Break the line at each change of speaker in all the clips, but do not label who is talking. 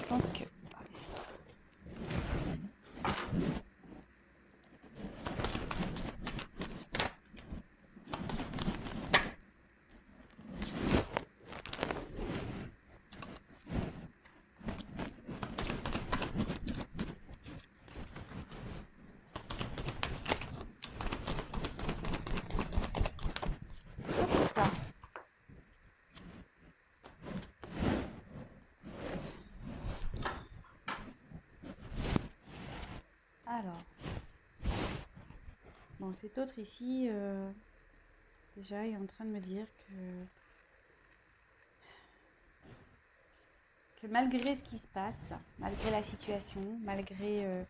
pense que... ça. Alors, bon, cet autre ici, déjà, est en train de me dire que malgré ce qui se passe, malgré la situation, malgré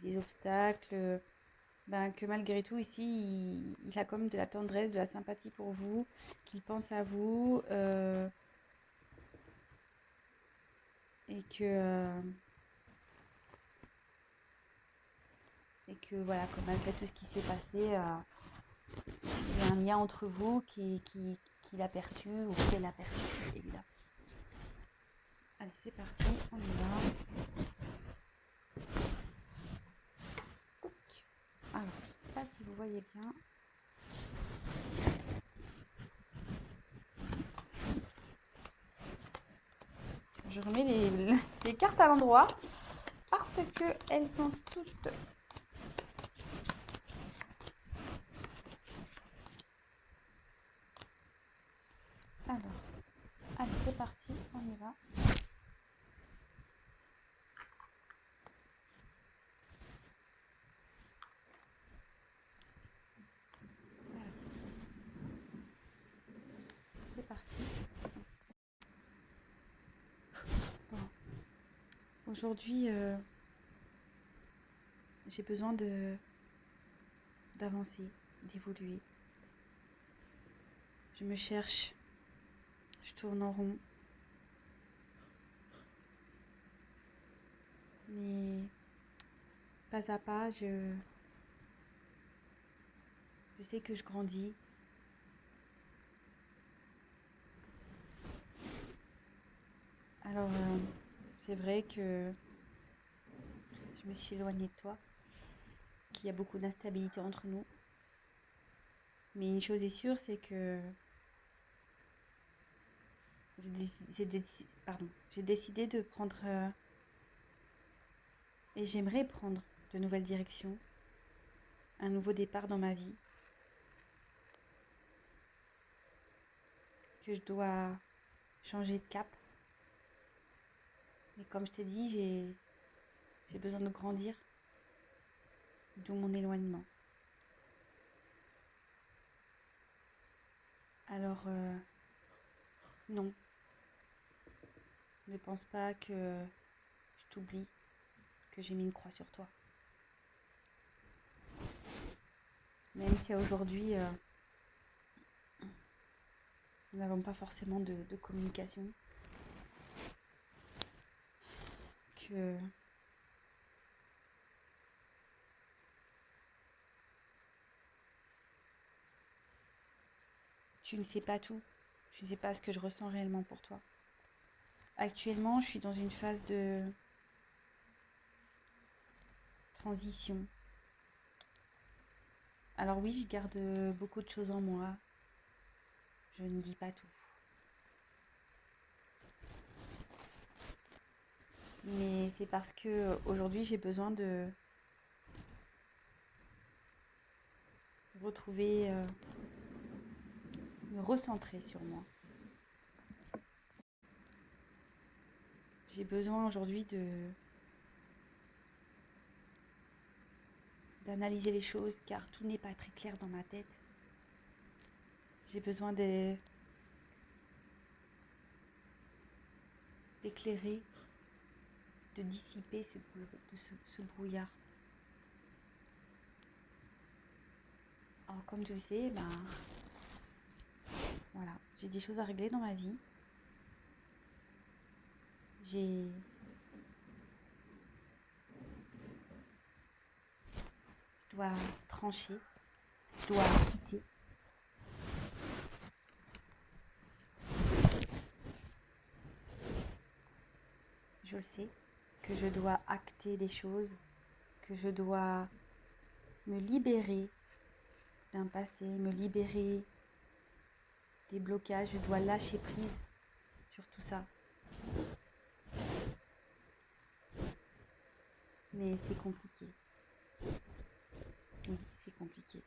des obstacles, que malgré tout ici, il a quand même de la tendresse, de la sympathie pour vous, qu'il pense à vous, et que voilà, que malgré tout ce qui s'est passé, il y a un lien entre vous qu'il a perçu ou qu'elle a perçu, évidemment. Allez, c'est parti, on y va. Alors, je ne sais pas si vous voyez bien. Je remets les cartes à l'endroit parce qu'elles sont toutes... Alors, allez, c'est parti, on y va. C'est parti. Bon. Aujourd'hui, j'ai besoin d'avancer, d'évoluer. Je me cherche, je tourne en rond. Mais pas à pas, je sais que je grandis. Alors, c'est vrai que je me suis éloignée de toi, qu'il y a beaucoup d'instabilité entre nous. Mais une chose est sûre, c'est que j'ai décidé de prendre, et j'aimerais prendre de nouvelles directions, un nouveau départ dans ma vie, que je dois changer de cap. Mais comme je t'ai dit, j'ai besoin de grandir, d'où mon éloignement. Alors, non, ne pense pas que je t'oublie, que j'ai mis une croix sur toi. Même si aujourd'hui, nous n'avons pas forcément de communication, que tu ne sais pas tout, tu ne sais pas ce que je ressens réellement pour toi. Actuellement, je suis dans une phase de transition. Alors oui, je garde beaucoup de choses en moi. Je ne dis pas tout. Mais c'est parce que aujourd'hui, j'ai besoin de retrouver, me recentrer sur moi. J'ai besoin aujourd'hui d'analyser les choses car tout n'est pas très clair dans ma tête. J'ai besoin d'éclairer, de dissiper ce brouillard. Alors comme tu le sais, voilà, j'ai des choses à régler dans ma vie. Je dois trancher, je dois quitter. je le sais, que je dois acter des choses, que je dois me libérer d'un passé, me libérer des blocages, je dois lâcher prise sur tout ça. Mais c'est compliqué. Oui, c'est compliqué.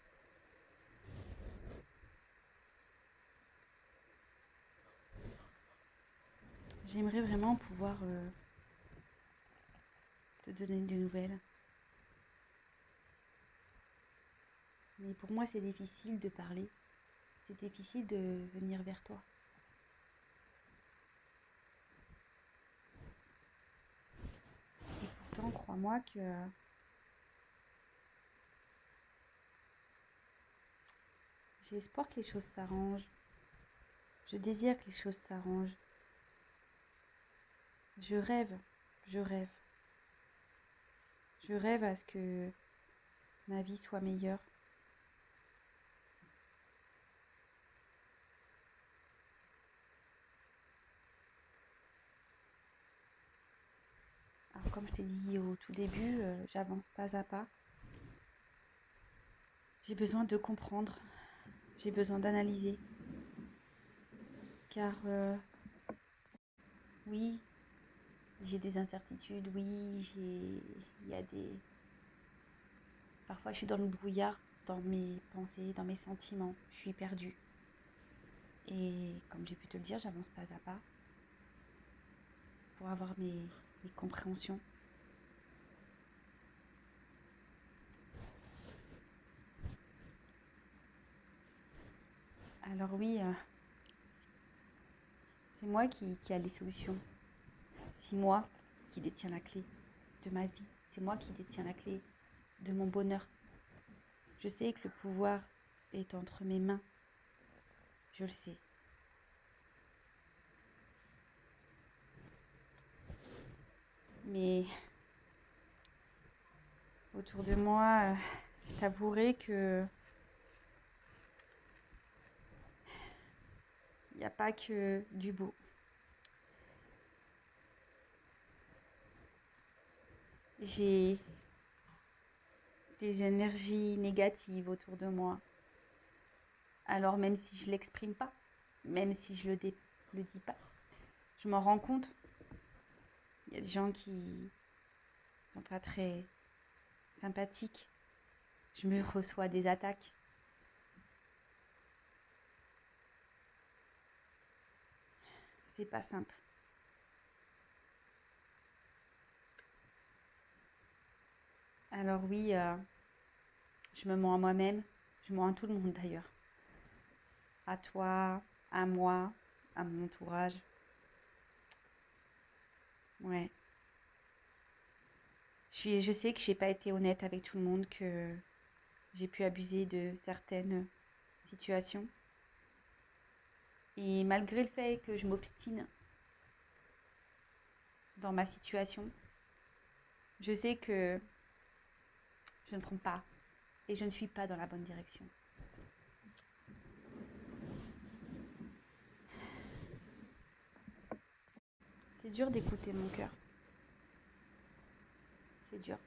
J'aimerais vraiment pouvoir te donner des nouvelles. Mais pour moi, c'est difficile de parler. C'est difficile de venir vers toi. Et pourtant, crois-moi que j'ai espoir que les choses s'arrangent. Je désire que les choses s'arrangent. Je rêve, je rêve. Je rêve à ce que ma vie soit meilleure. Alors comme je t'ai dit au tout début, j'avance pas à pas. J'ai besoin de comprendre. J'ai besoin d'analyser. Car oui, j'ai des incertitudes, oui, il y a des... Parfois je suis dans le brouillard, dans mes pensées, dans mes sentiments, je suis perdue. Et comme j'ai pu te le dire, j'avance pas à pas pour avoir mes compréhensions. Alors oui, c'est moi qui a les solutions. C'est moi qui détiens la clé de ma vie. C'est moi qui détiens la clé de mon bonheur. Je sais que le pouvoir est entre mes mains. Je le sais. Mais autour de moi, je t'avouerai que il n'y a pas que du beau. J'ai des énergies négatives autour de moi. Alors même si je l'exprime pas, même si je le dis pas, je m'en rends compte. Il y a des gens qui sont pas très sympathiques. Je me reçois des attaques. C'est pas simple. Alors oui, je me mens à moi-même. Je mens à tout le monde d'ailleurs. À toi, à moi, à mon entourage. Ouais. Je sais que j'ai pas été honnête avec tout le monde, que j'ai pu abuser de certaines situations. Et malgré le fait que je m'obstine dans ma situation, je sais que je ne trompe pas et je ne suis pas dans la bonne direction. C'est dur d'écouter mon cœur. C'est dur.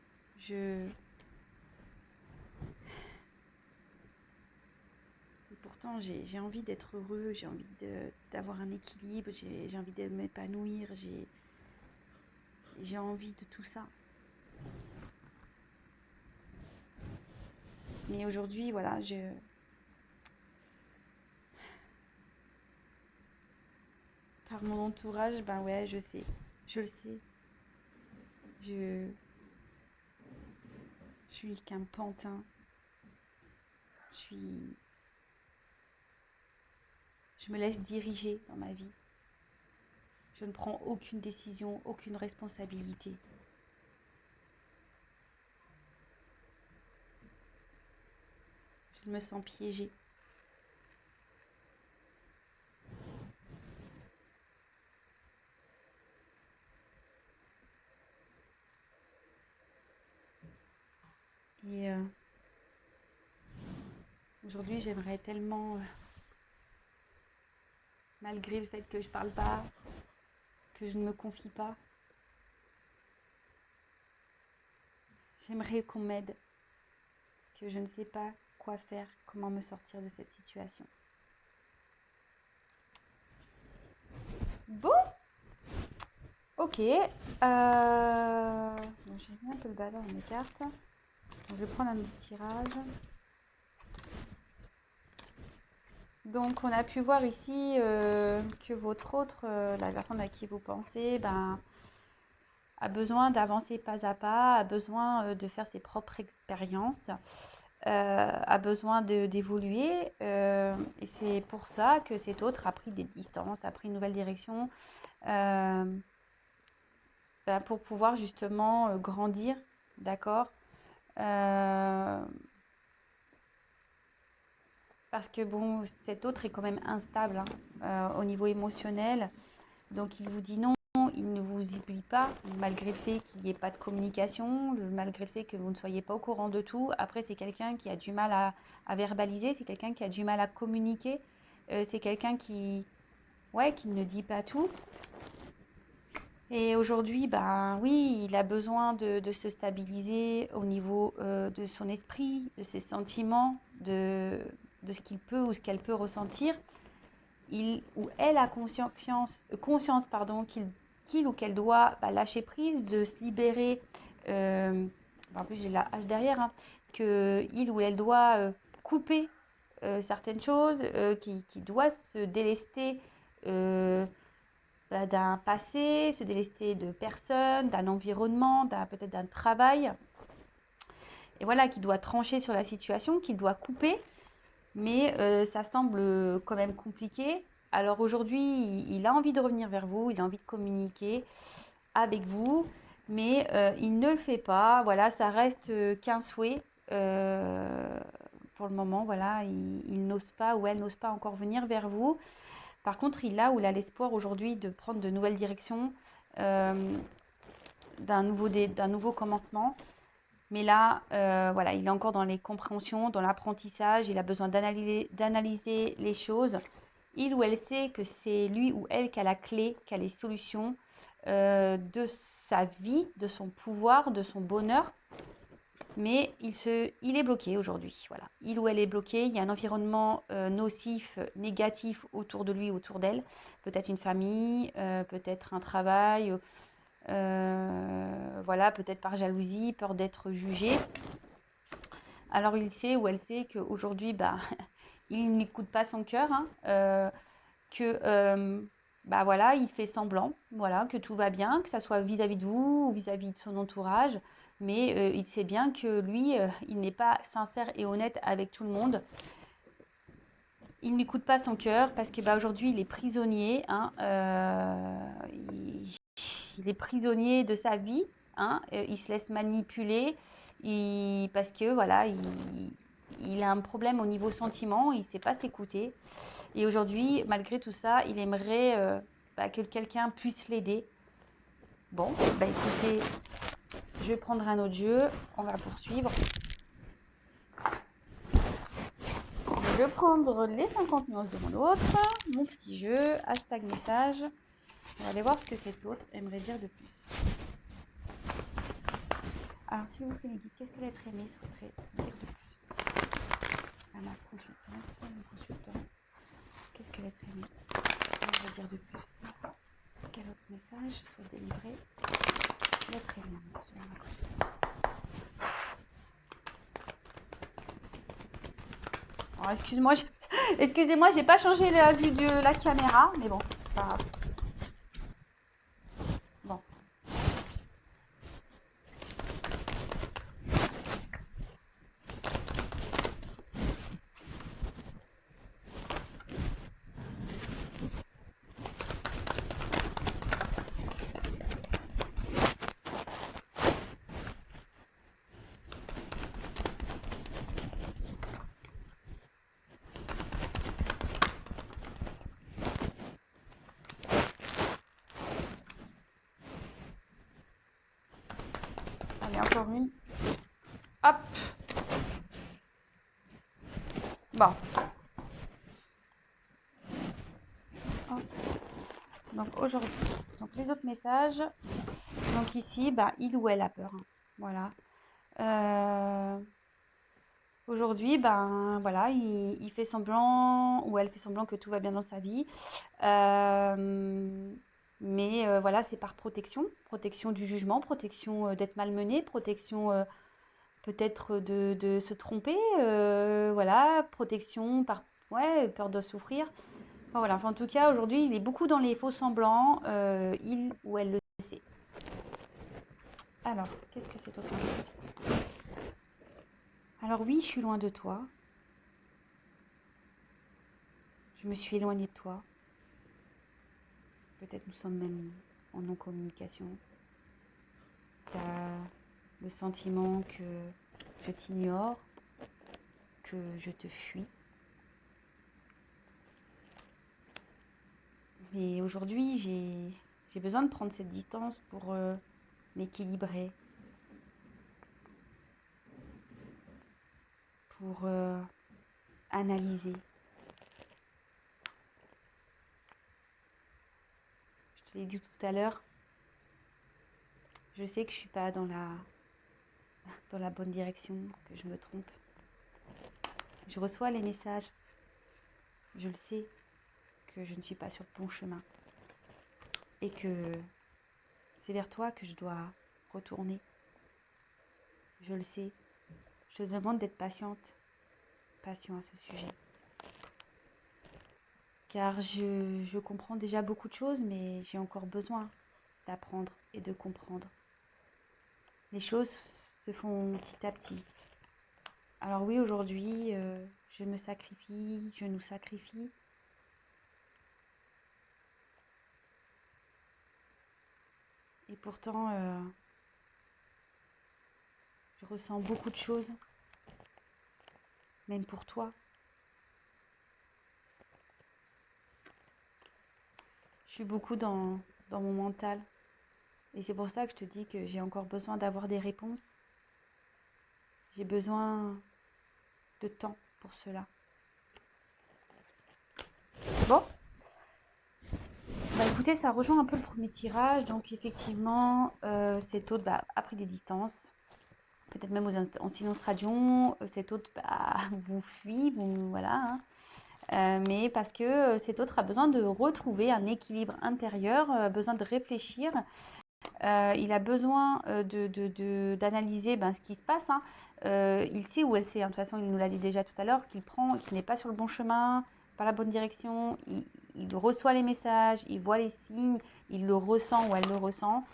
Et pourtant, j'ai envie d'être heureux, j'ai envie d'avoir un équilibre, j'ai envie de m'épanouir, j'ai envie de tout ça. Mais aujourd'hui, voilà, par mon entourage, ben ouais, je sais, je le sais. Je suis qu'un pantin. Je me laisse diriger dans ma vie. Je ne prends aucune décision, aucune responsabilité. Je me sens piégée. Et aujourd'hui, j'aimerais tellement, malgré le fait que je parle pas, que je ne me confie pas, J'aimerais qu'on m'aide, que je ne sais pas quoi faire, comment me sortir de cette situation. Bon, ok. Bon, j'ai mis un peu le bazar dans mes cartes. Donc, je vais prendre un autre tirage. Donc, on a pu voir ici que votre autre, la personne à qui vous pensez, a besoin d'avancer pas à pas, a besoin de faire ses propres expériences, a besoin d'évoluer. Et c'est pour ça que cet autre a pris des distances, a pris une nouvelle direction pour pouvoir justement grandir, d'accord. Parce que bon, cet autre est quand même instable au niveau émotionnel. Donc il vous dit non, il ne vous oublie pas, malgré le fait qu'il n'y ait pas de communication, malgré le fait que vous ne soyez pas au courant de tout. Après, c'est quelqu'un qui a du mal à verbaliser, c'est quelqu'un qui a du mal à communiquer, c'est quelqu'un qui ne dit pas tout. Et aujourd'hui, oui, il a besoin de se stabiliser au niveau de son esprit, de ses sentiments, de ce qu'il peut ou ce qu'elle peut ressentir. Il ou elle a conscience qu'il ou qu'elle doit lâcher prise, de se libérer. En plus, j'ai la hache derrière, hein, qu'il ou elle doit couper certaines choses, qui doit se délester d'un passé, se délester de personnes, d'un environnement, peut-être d'un travail. Et voilà, qui doit trancher sur la situation, qu'il doit couper. Mais ça semble quand même compliqué. Alors aujourd'hui, il a envie de revenir vers vous, il a envie de communiquer avec vous, mais il ne le fait pas. Voilà, ça reste qu'un souhait pour le moment. Voilà, il n'ose pas ou elle n'ose pas encore venir vers vous. Par contre, il a l'espoir aujourd'hui de prendre de nouvelles directions, d'un nouveau commencement. Mais là, voilà, il est encore dans les compréhensions, dans l'apprentissage. Il a besoin d'analyser les choses. Il ou elle sait que c'est lui ou elle qui a la clé, qui a les solutions de sa vie, de son pouvoir, de son bonheur. Mais il est bloqué aujourd'hui. Voilà. Il ou elle est bloqué. Il y a un environnement nocif, négatif autour de lui, autour d'elle. Peut-être une famille, peut-être un travail. Voilà, peut-être par jalousie, peur d'être jugé. Alors il sait ou elle sait qu'aujourd'hui, il n'écoute pas son cœur, hein, voilà, il fait semblant, voilà, que tout va bien, que ça soit vis-à-vis de vous ou vis-à-vis de son entourage, mais il sait bien que lui, il n'est pas sincère et honnête avec tout le monde. Il n'écoute pas son cœur parce que aujourd'hui, il est prisonnier, hein, il est prisonnier de sa vie, hein, il se laisse manipuler, parce que voilà, il a un problème au niveau sentiment, il ne sait pas s'écouter. Et aujourd'hui, malgré tout ça, il aimerait que quelqu'un puisse l'aider. Bon, écoutez, je vais prendre un autre jeu, on va poursuivre. Je vais prendre les 50 nuances de mon autre, mon petit jeu, hashtag message. On va aller voir ce que cet autre aimerait dire de plus. Alors, s'il vous plaît, les guides, qu'est-ce que l'être aimé souhaiterait dire de plus à ma consultante, mon consultant? Qu'est-ce que l'être aimé aimerait dire de plus? Quel autre message soit délivré? L'être aimé, selon ma consultante. Alors, excusez-moi, j'ai pas changé la vue de la caméra, mais bon, c'est pas grave. Bon. Allez, encore une. Hop. Bon. Hop. Donc aujourd'hui, les autres messages. Donc ici, il ou elle a peur. Hein. Voilà. Euh, Aujourd'hui, ben voilà, il fait semblant ou elle fait semblant que tout va bien dans sa vie. Euh, mais voilà, c'est par protection, protection du jugement, protection d'être malmené, protection peut-être de se tromper, voilà, protection par ouais, peur de souffrir. Enfin, voilà, enfin, en tout cas, aujourd'hui, il est beaucoup dans les faux semblants, il ou elle le sait. Alors, qu'est-ce que c'est autre chose? Alors oui, je suis loin de toi. Je me suis éloignée de toi. Peut-être nous sommes même en non-communication. Tu as le sentiment que je t'ignore, que je te fuis. Mais aujourd'hui, j'ai besoin de prendre cette distance pour m'équilibrer, pour analyser. Je te l'ai dit tout à l'heure, je sais que je suis pas dans la bonne direction, que je me trompe. Je reçois les messages, je le sais, que je ne suis pas sur le bon chemin et que c'est vers toi que je dois retourner. Je le sais. Je te demande d'être patiente, patient à ce sujet. Car je comprends déjà beaucoup de choses, mais j'ai encore besoin d'apprendre et de comprendre. Les choses se font petit à petit. Alors oui, aujourd'hui, je me sacrifie, je nous sacrifie. Et pourtant, je ressens beaucoup de choses, même pour toi. Je suis beaucoup dans mon mental. Et c'est pour ça que je te dis que j'ai encore besoin d'avoir des réponses. J'ai besoin de temps pour cela. Bon, bah écoutez, ça rejoint un peu le premier tirage. Donc effectivement, cet hôte a pris des distances. Peut-être même en silence radion. Cet hôte vous fuit, voilà. Hein. Mais parce que cet autre a besoin de retrouver un équilibre intérieur, besoin de réfléchir. Il a besoin d'analyser ce qui se passe. Hein. Il sait où elle sait. Hein. De toute façon, il nous l'a dit déjà tout à l'heure, qu'il n'est pas sur le bon chemin, pas la bonne direction. Il reçoit les messages, il voit les signes, il le ressent ou elle le ressent.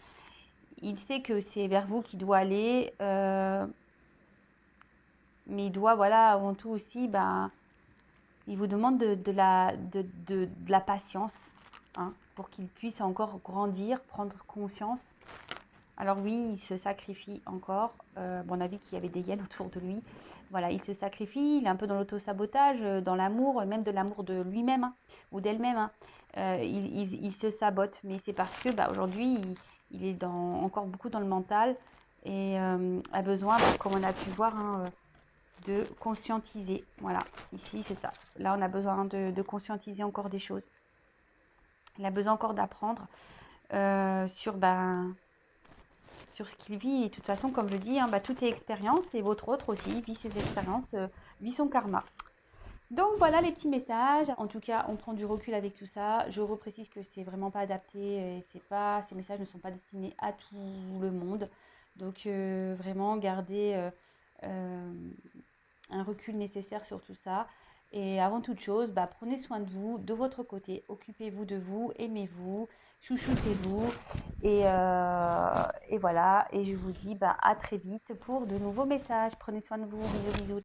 Il sait que c'est vers vous qu'il doit aller. Mais il doit, voilà, avant tout aussi, il vous demande de la patience, hein, pour qu'il puisse encore grandir, prendre conscience. Alors oui, il se sacrifie encore. À mon avis qu'il y avait des hyènes autour de lui. Voilà, il se sacrifie, il est un peu dans l'auto-sabotage, dans l'amour, même de l'amour de lui-même, hein, ou d'elle-même. Hein. Il se sabote, mais c'est parce que aujourd'hui, il est encore beaucoup dans le mental et a besoin, comme on a pu voir, hein, de conscientiser. Voilà, ici c'est ça. Là, on a besoin de conscientiser encore des choses. Il a besoin encore d'apprendre sur ce qu'il vit. Et de toute façon, comme je dis, hein, tout est expérience et votre autre aussi vit ses expériences, vit son karma. Donc voilà les petits messages. En tout cas, on prend du recul avec tout ça. Je reprécise que c'est vraiment pas adapté et ces messages ne sont pas destinés à tout le monde. Donc vraiment garder un recul nécessaire sur tout ça. Et avant toute chose, prenez soin de vous, de votre côté. Occupez-vous de vous, aimez-vous, chouchoutez-vous. Et voilà. Et je vous dis à très vite pour de nouveaux messages. Prenez soin de vous. Bisous, bisous.